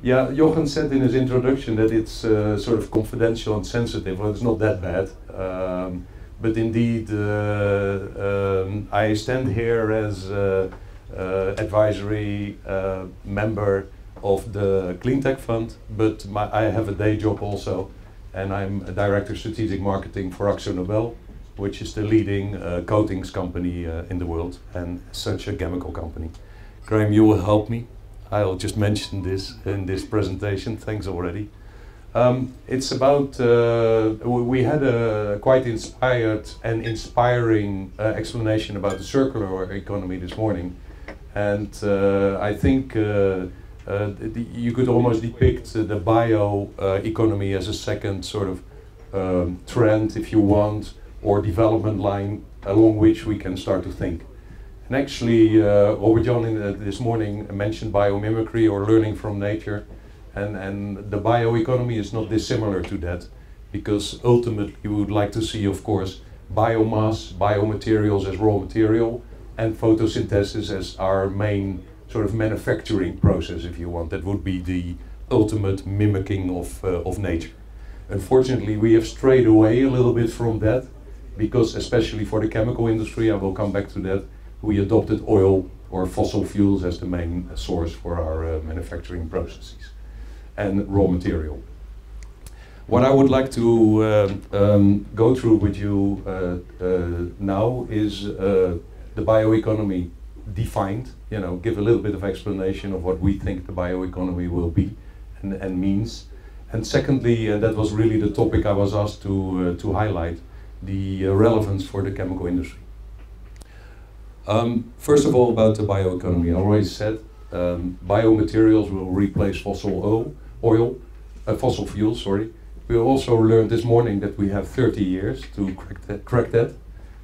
Yeah, Jochen said in his introduction that it's sort of confidential and sensitive. Well, it's not that bad. But indeed, I stand here as advisory member of the Cleantech Fund, but I have a day job also, and I'm a director of strategic marketing for AkzoNobel, which is the leading coatings company in the world, and such a chemical company. Graham, you will help me. I'll just mention this in this presentation. Thanks already. It's about, we had a quite inspired and inspiring explanation about the circular economy this morning. And I think you could almost depict the bio-economy as a second sort of trend, if you want, or development line along which we can start to think. And actually, Robert Jan this morning mentioned biomimicry or learning from nature. And the bioeconomy is not dissimilar to that, because ultimately we would like to see, of course, biomass, biomaterials as raw material, and photosynthesis as our main sort of manufacturing process, if you want. That would be the ultimate mimicking of nature. Unfortunately, we have strayed away a little bit from that, because especially for the chemical industry, I will come back to that, we adopted oil or fossil fuels as the main source for our manufacturing processes and raw material. What I would like to go through with you now is the bioeconomy defined, give a little bit of explanation of what we think the bioeconomy will be and means. And secondly, and that was really the topic I was asked to highlight, the relevance for the chemical industry. First of all, about the bioeconomy. I already said biomaterials will replace fossil fuels, sorry. We also learned this morning that we have 30 years to crack that.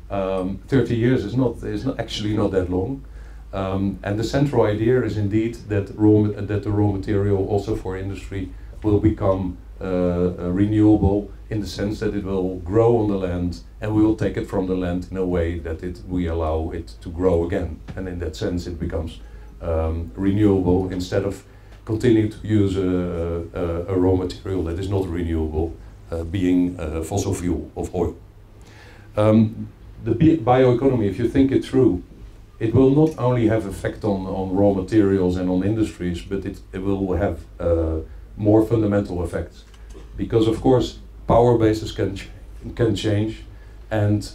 30 years is actually not that long. And the central idea is indeed that the raw material also for industry will become renewable, in the sense that it will grow on the land and we will take it from the land in a way that we allow it to grow again. And in that sense it becomes renewable, instead of continuing to use a raw material that is not renewable, being fossil fuel of oil. The bioeconomy, if you think it through, it will not only have effect on raw materials and on industries, but it will have more fundamental effects. Because of course power bases can change, and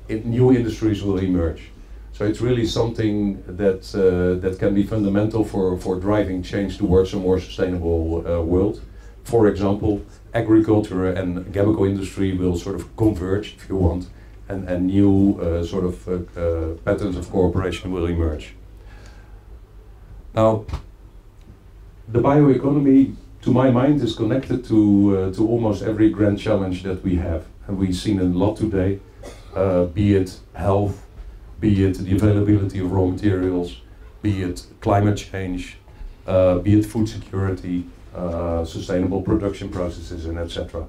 new industries will emerge. So it's really something that can be fundamental for driving change towards a more sustainable world. For example, agriculture and chemical industry will sort of converge, if you want, and new sort of patterns of cooperation will emerge. Now, the bioeconomy, to my mind, is connected to almost every grand challenge that we have, and we've seen a lot today, be it health, be it the availability of raw materials, be it climate change, be it food security, sustainable production processes, and etc.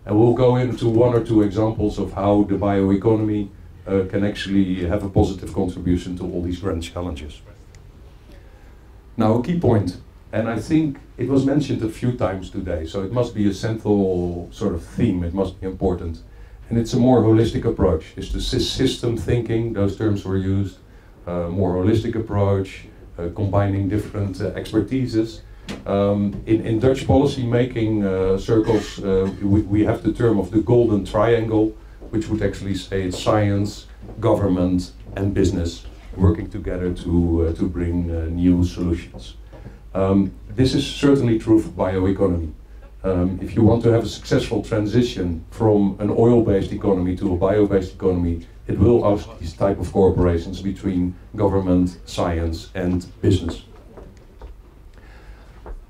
And we'll go into one or two examples of how the bioeconomy can actually have a positive contribution to all these grand challenges. Now, a key point, and I think it was mentioned a few times today, so it must be a central sort of theme, it must be important. And it's a more holistic approach. It's the system thinking, those terms were used, more holistic approach, combining different expertises. In Dutch policy making circles, we have the term of the golden triangle, which would actually say it's science, government, and business working together to bring new solutions. This is certainly true for bioeconomy. If you want to have a successful transition from an oil-based economy to a bio-based economy, it will ask these type of cooperations between government, science, and business.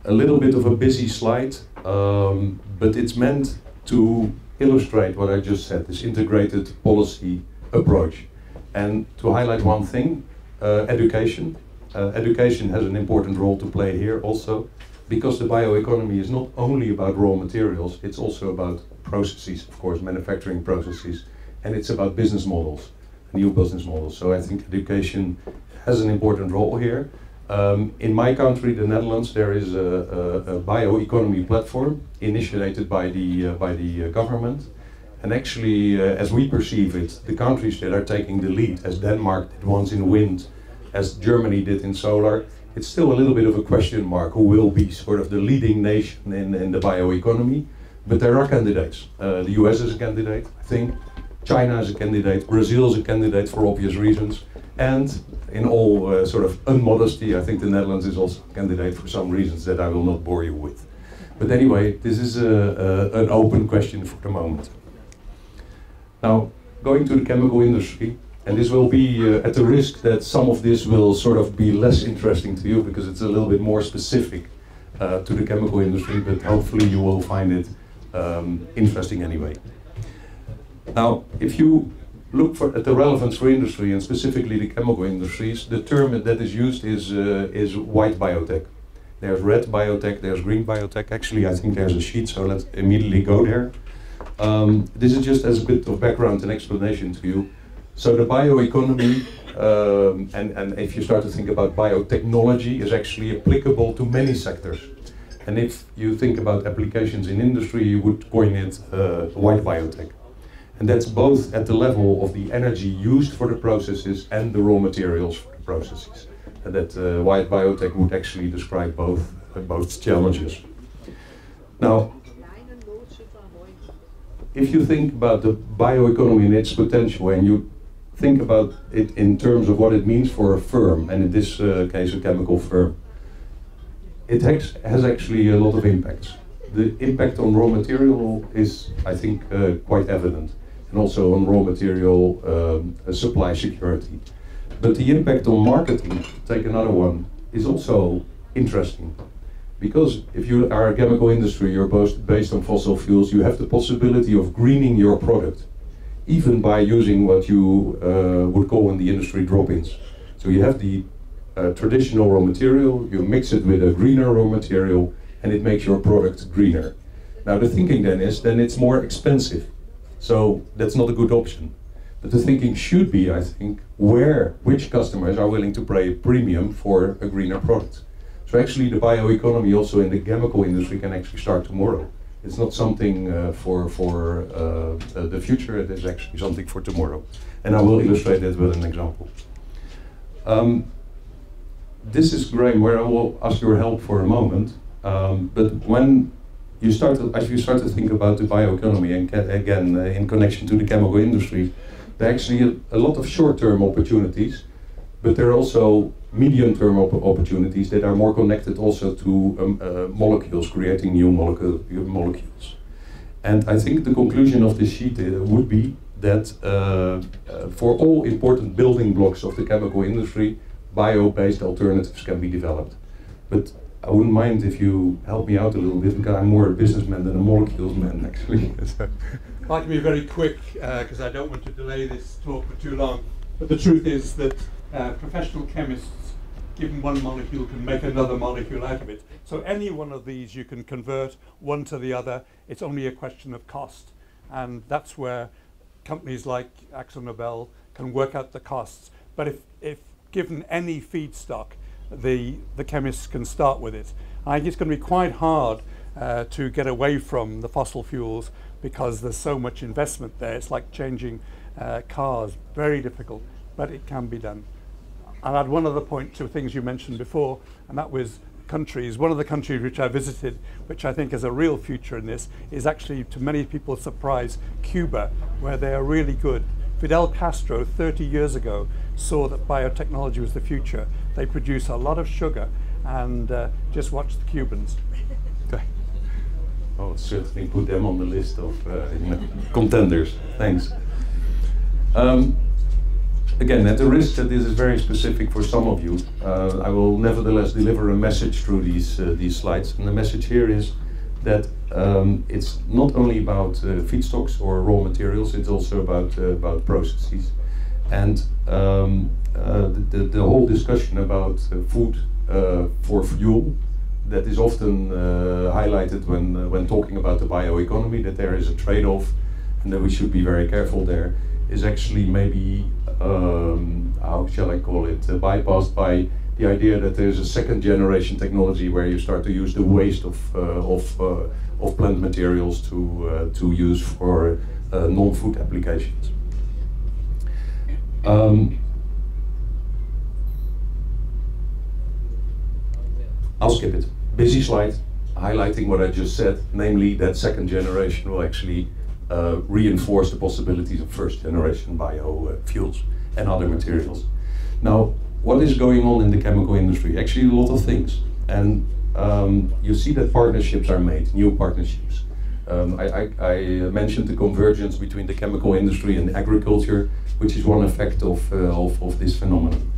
A little bit of a busy slide, but it's meant to illustrate what I just said, this integrated policy approach. And to highlight one thing, education. Education has an important role to play here also, because the bioeconomy is not only about raw materials, it's also about processes, of course, manufacturing processes, and it's about business models, new business models. So I think education has an important role here. In my country, the Netherlands, there is a bioeconomy platform initiated by the government. And actually, as we perceive it, the countries that are taking the lead, as Denmark did once in wind, as Germany did in solar, it's still a little bit of a question mark who will be sort of the leading nation in the bioeconomy. But there are candidates. The US is a candidate, I think. China is a candidate. Brazil is a candidate for obvious reasons. And in all sort of unmodesty, I think the Netherlands is also a candidate for some reasons that I will not bore you with. But anyway, this is an open question for the moment. Now, going to the chemical industry, and this will be at the risk that some of this will sort of be less interesting to you because it's a little bit more specific to the chemical industry, but hopefully you will find it interesting anyway. Now, if you look at the relevance for industry and specifically the chemical industries, the term that is used is white biotech. There's red biotech, there's green biotech. Actually, I think there's a sheet, so let's immediately go there. This is just as a bit of background and explanation to you. So the bioeconomy, and if you start to think about biotechnology, is actually applicable to many sectors. And if you think about applications in industry, you would coin it white biotech. And that's both at the level of the energy used for the processes and the raw materials for the processes. And that white biotech would actually describe both challenges. Now, if you think about the bioeconomy and its potential, and you think about it in terms of what it means for a firm, and in this case a chemical firm, it has actually a lot of impacts. The impact on raw material is, I think, quite evident, and also on raw material supply security. But the impact on marketing, take another one, is also interesting. Because if you are a chemical industry, you're both based on fossil fuels, you have the possibility of greening your product, even by using what you would call in the industry drop-ins. So you have the traditional raw material, you mix it with a greener raw material, and it makes your product greener. Now the thinking then is, then it's more expensive. So that's not a good option. But the thinking should be, I think, which customers are willing to pay a premium for a greener product. So actually the bioeconomy also in the chemical industry can actually start tomorrow. It's not something for the future, it is actually something for tomorrow. And I will illustrate that with an example. This is, Graham, where I will ask your help for a moment. But when you start to think about the bioeconomy, and again, in connection to the chemical industry, there are actually a lot of short-term opportunities, but there are also medium-term opportunities that are more connected also to molecules, creating new molecules. And I think the conclusion of this sheet would be that for all important building blocks of the chemical industry, bio-based alternatives can be developed. But I wouldn't mind if you help me out a little bit, because I'm more a businessman than a molecules man, actually. I'd like to be very quick, because I don't want to delay this talk for too long. But the truth is that professional chemists, given one molecule, can make another molecule out of it. So any one of these you can convert one to the other. It's only a question of cost. And that's where companies like AkzoNobel can work out the costs. But if given any feedstock, the chemists can start with it. I think it's going to be quite hard to get away from the fossil fuels because there's so much investment there. It's like changing cars, very difficult, but it can be done. I'll add one other point to things you mentioned before, and that was countries. One of the countries which I visited, which I think has a real future in this, is actually, to many people's surprise, Cuba, where they are really good. Fidel Castro, 30 years ago, saw that biotechnology was the future. They produce a lot of sugar, and just watch the Cubans. I'll certainly put them on the list of contenders. Thanks. Again, at the risk that this is very specific for some of you, I will nevertheless deliver a message through these slides. And the message here is that it's not only about feedstocks or raw materials, it's also about processes. And the whole discussion about food for fuel, that is often highlighted when talking about the bioeconomy, that there is a trade-off and that we should be very careful there, is actually maybe, how shall I call it, bypassed by the idea that there's a second generation technology where you start to use the waste of plant materials to use for non-food applications. I'll skip it. Busy slide, highlighting what I just said, namely that second generation will actually reinforce the possibilities of first generation biofuels and other materials. Now, what is going on in the chemical industry? Actually, a lot of things. And you see that partnerships are made, new partnerships. I mentioned the convergence between the chemical industry and agriculture, which is one effect of this phenomenon.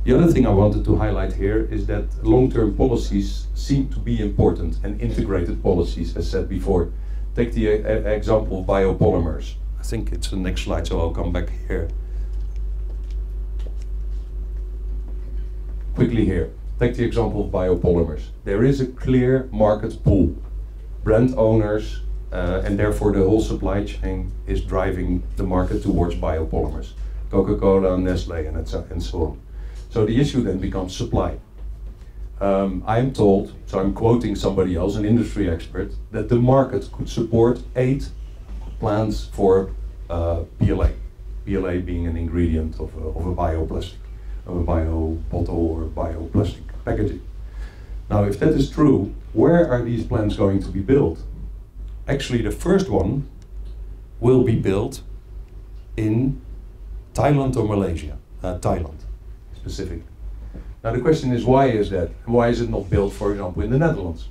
The other thing I wanted to highlight here is that long-term policies seem to be important, and integrated policies, as said before. Take the example of biopolymers. I think it's the next slide, so I'll come back here. Quickly here, take the example of biopolymers. There is a clear market pull. Brand owners, and therefore the whole supply chain is driving the market towards biopolymers. Coca-Cola, Nestle, and so on. So the issue then becomes supply. I am told, so I'm quoting somebody else, an industry expert, that the market could support 8 plants for PLA. PLA being an ingredient of a bioplastic, of a bio bottle or bioplastic packaging. Now, if that is true, where are these plants going to be built? Actually, the first one will be built in Thailand or Malaysia. Thailand, specifically. Now the question is, why is that? Why is it not built, for example, in the Netherlands?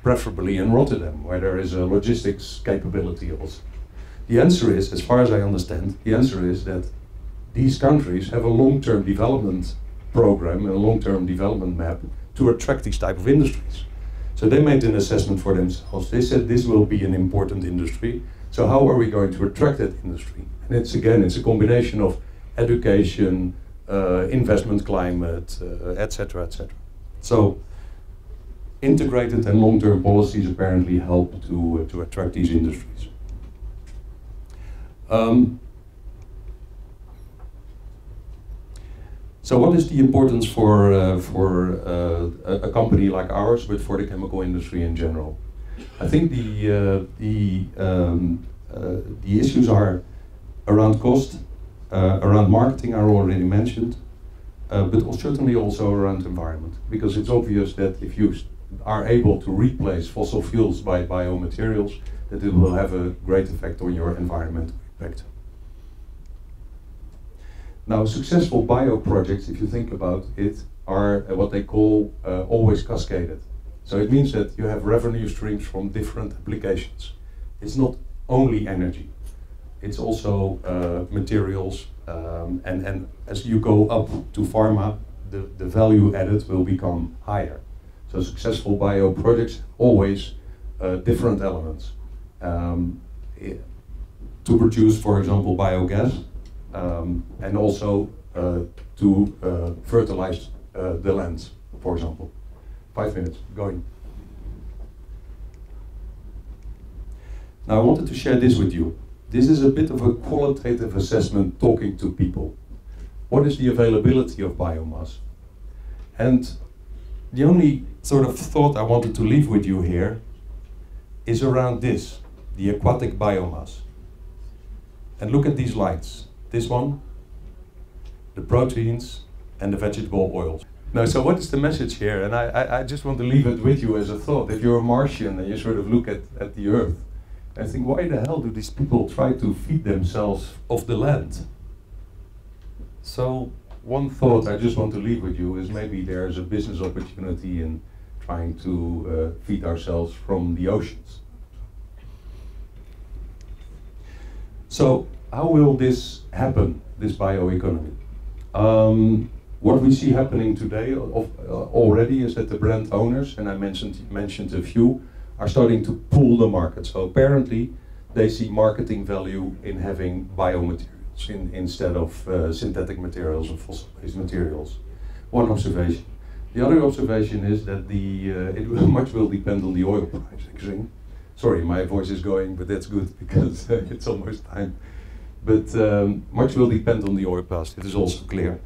Preferably in Rotterdam, where there is a logistics capability also. The answer is, as far as I understand, the answer is that these countries have a long-term development program and a long-term development map to attract these type of industries. So they made an assessment for themselves. They said this will be an important industry. So how are we going to attract that industry? And it's a combination of education, investment climate, etc., etc. So integrated and long-term policies apparently help to attract these industries. So what is the importance for a company like ours, but for the chemical industry in general? I think the issues are around cost, around marketing I already mentioned, but certainly also around environment, because it's obvious that if you are able to replace fossil fuels by biomaterials, that it will have a great effect on your environmental impact. Now, successful bio projects, if you think about it, are what they call always cascaded. So it means that you have revenue streams from different applications. It's not only energy, it's also materials, and as you go up to pharma, the value added will become higher. So successful bio projects always different elements. To produce, for example, biogas, and also to fertilize the lands, for example. 5 minutes, going. Now I wanted to share this with you. This is a bit of a qualitative assessment talking to people. What is the availability of biomass? And the only sort of thought I wanted to leave with you here is around this, the aquatic biomass. And look at these lights. This one, the proteins, and the vegetable oils. Now, so what is the message here? And I just want to leave it with you as a thought. If you're a Martian and you sort of look at the Earth, I think, why the hell do these people try to feed themselves off the land? So one thought I just want to leave with you is maybe there's a business opportunity in trying to feed ourselves from the oceans. So how will this happen, this bioeconomy? What we see happening today already is that the brand owners, and I mentioned a few, are starting to pull the market. So apparently they see marketing value in having biomaterials instead of synthetic materials or fossil-based materials. One observation. The other observation is that much will depend on the oil price, actually. Sorry, my voice is going, but that's good because it's almost time. But much will depend on the oil price, it is also clear.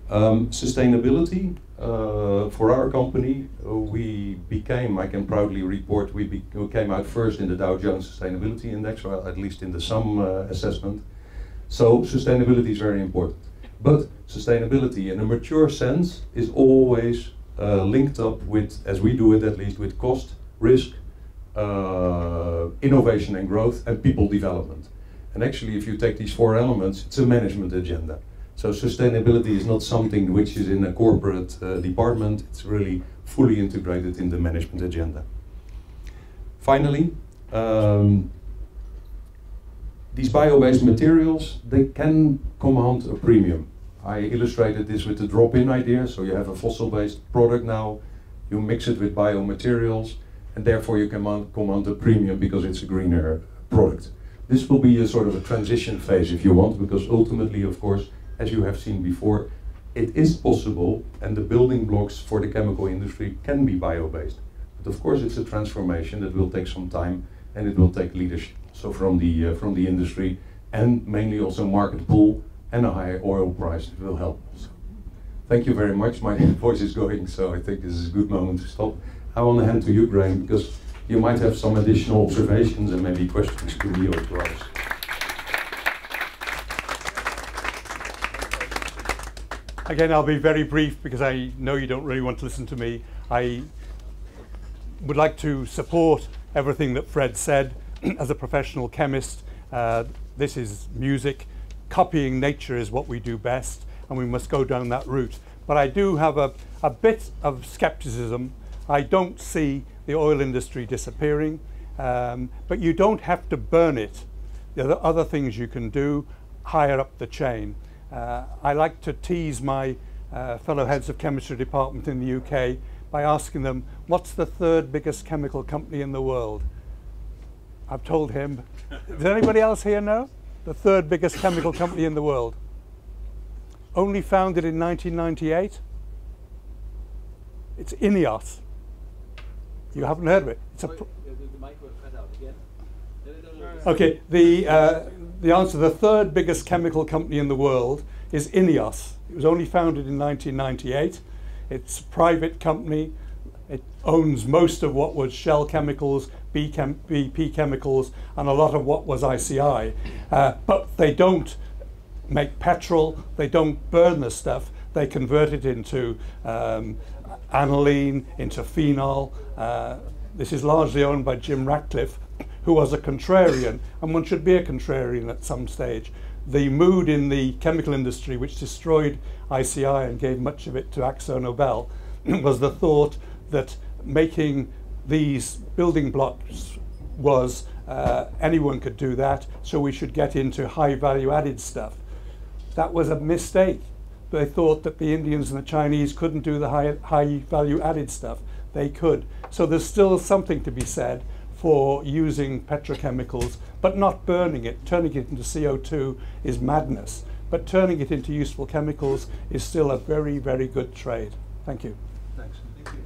Sustainability, for our company, we became, I can proudly report, we came out first in the Dow Jones Sustainability Index, or at least in the SUM assessment. So sustainability is very important. But sustainability in a mature sense is always linked up with, as we do it at least, with cost, risk, innovation and growth, and people development. And actually, if you take these four elements, it's a management agenda. So sustainability is not something which is in a corporate department, it's really fully integrated in the management agenda. Finally, these bio-based materials, they can command a premium. I illustrated this with the drop-in idea, so you have a fossil-based product now, you mix it with biomaterials, and therefore you can command a premium because it's a greener product. This will be a sort of a transition phase if you want, because ultimately, of course, as you have seen before, it is possible, and the building blocks for the chemical industry can be bio-based. But of course, it's a transformation that will take some time, and it will take leadership also from the industry, and mainly also market pull and a high oil price will help also. Thank you very much. My voice is going, so I think this is a good moment to stop. I want to hand to you, Graham, because you might have some additional observations and maybe questions to me or to others. Again, I'll be very brief because I know you don't really want to listen to me. I would like to support everything that Fred said. As a professional chemist, this is music. Copying nature is what we do best, and we must go down that route. But I do have a bit of skepticism. I don't see the oil industry disappearing, but you don't have to burn it. There are other things you can do higher up the chain. I like to tease my fellow heads of chemistry department in the UK by asking them, what's the third biggest chemical company in the world? I've told him. Does anybody else here know? The third biggest chemical company in the world. Only founded in 1998. It's INEOS. You haven't heard of it? It's a okay, the answer, the third biggest chemical company in the world is INEOS. It was only founded in 1998. It's a private company. It owns most of what was Shell Chemicals, BP Chemicals, and a lot of what was ICI. But they don't make petrol, they don't burn the stuff, they convert it into aniline, into phenol. This is largely owned by Jim Ratcliffe, who was a contrarian, and one should be a contrarian at some stage. The mood in the chemical industry, which destroyed ICI and gave much of it to AkzoNobel, was the thought that making these building blocks was anyone could do that, so we should get into high value added stuff. That was a mistake. They thought that the Indians and the Chinese couldn't do the high value added stuff. They could. So there's still something to be said for using petrochemicals, but not burning it. Turning it into CO2 is madness, but turning it into useful chemicals is still a very, very good trade. Thank you. Thanks. Thank you.